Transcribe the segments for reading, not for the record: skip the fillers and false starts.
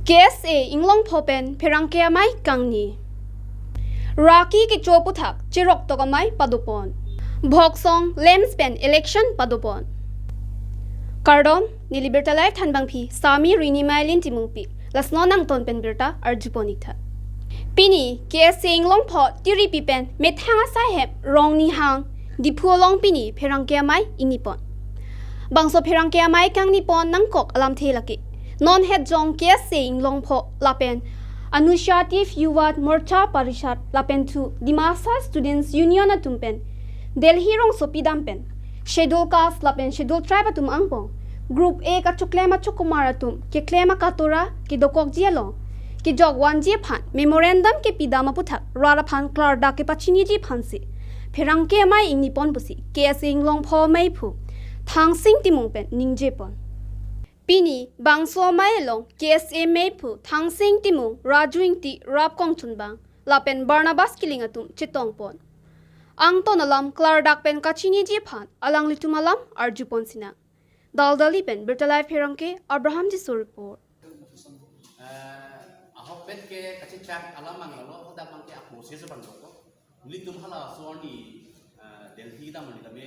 KSA Inglong Phopen Pherangke amei kangni Raki kecho aphuthak cheroktok amei padopon Boksong lemspen election padopon Kardom niliberta life thanbangphi Sami rini mailin timungpi lasno nang ton pen berta arjuponitha Pini KSA Inglong pho tiri pipen methanga sai hep rong ni hang diphu long pini Pherangke amei inipon Bangso Pherangke amei kangni pon nangkok alam thelaki non head jong KSA Inglong pho lapen Initiative Yuvat Morcha Parishad lapen tu Dimasa Students Union atumpen Delhi rong sopidampen Schedule caste lapen schedule tribe atum angpong Group A ka chuklema chukumar atum ke klema katora ke dokok jialo ke jogwan ji phan memorandum ke pidama puthak rara phan klarda ke pachini ji phansi Pherangke amei inipon pusi KSA Inglong pho mai phu thangsing timungpen ningjepon Pini bangso mailong KSA meipu thangsing timu rajuing ti rap kong chunbang lapen Barnabas kiling atum chitong pon ang ton alam klardak pen kachini ji phan alang litum alam arjupon sina daldali pen bertalai Pherangke Abraham ji report ahok pet ke kachere alam mangalo hoda mangke aku sesu bangko litum hala suani Delhi da mani kami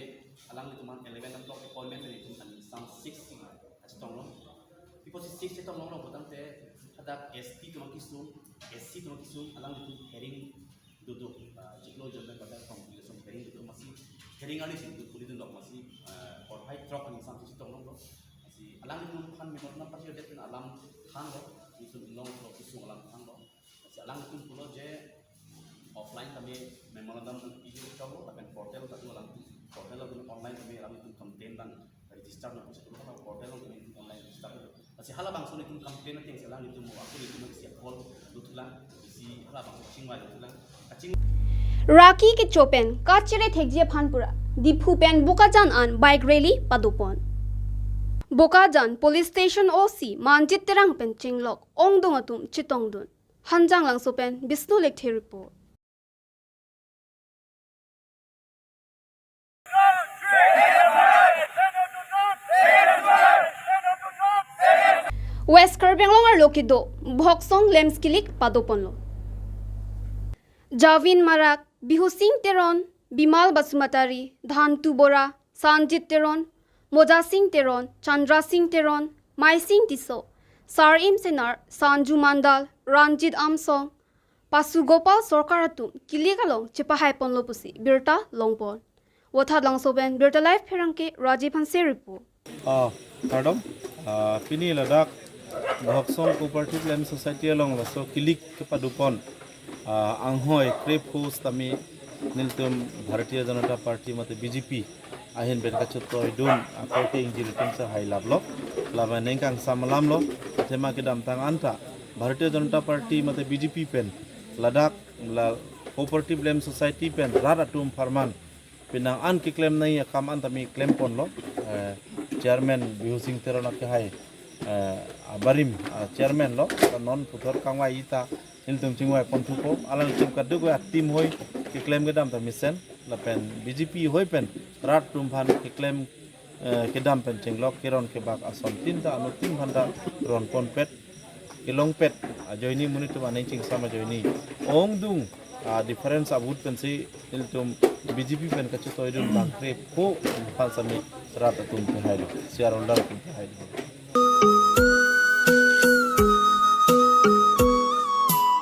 alang litum 11 o'clock appointment ni tum sam 6 Tolong, because it's 6 tolong lo botang te ada ST tolong kisum, SC tolong kisum, alang itu herring duduk, jiklo jomben pada komunikasi herring duduk masih herring ali sih duduk kulit duduk masih or high truck ni sampai tolong lo, masih alang itu kan memang nampak dia tu alam kan lo, itu long lo kisum alam kan lo, masih alang itu pulau je offline kami memorandum itu coba, tapi portal tapi alang portal lo online kami alang itu campaign dan register na po sa tulong portal ng online register kasi halabang so nitong campaign natin sa lang nito mo ako nito mo si call dito lang si halabang chingwa dito lang Raki kecho pen kachere thekji aphan pura diphu pen bokajan an bike rally padopon bokajan police station OC manjit terang pen chinglok ongdong atum chitongdun hanjang langso pen Bisnu lekhe report West Kerbenglong ar lokido Boksong lemskilik padopon lo Javin Marak Bihu Singh Teron Bimal Basumatari Dhan Tubora Sanjit Teron Moja Singh Teron Chandra Singh Teron Mai Singh Tiso Sarim Senar Sanju Mandal Ranjit Amsong Pasu Gopal Sorkaratum Kiligalong Chipahai Ponlo Pusi Birta Longpon Wathad Langsoben Birta Life Pherangke Rajiv Hanse report pardon Pini Ladakh Boksong Cooperative Land Society along so kilik ke padopon anghoy krepus tami niltum Bharatiya Janata Party mate BJP ahin berka chotoi dun akote injilitum sa hai lablo laba nengkang samalam lo tema ke dam tang anta Bharatiya Janata Party mate BJP pen Ladakh Cooperative Land Society pen raratum farman pinang an ki claim nai kam antami claim pon lo chairman Bihu Singh Teron ke hai barim chairman lo non puthor kangwa ita intum chingwa pontuko alang tim kaddu ko tim hoy ki claim gedam ta misen la pen BJP hoy pen rat tum phan ki claim kedam pen chinglok kiron ke bak ason tinta anu tim phanda ron pon pet ilong pet joini munitu aning ching sama joini ongdung difference abut pen si intum BJP pen kachu toidun bangre ko phan sami rat tum ke hailo siaron dar tum ke hailo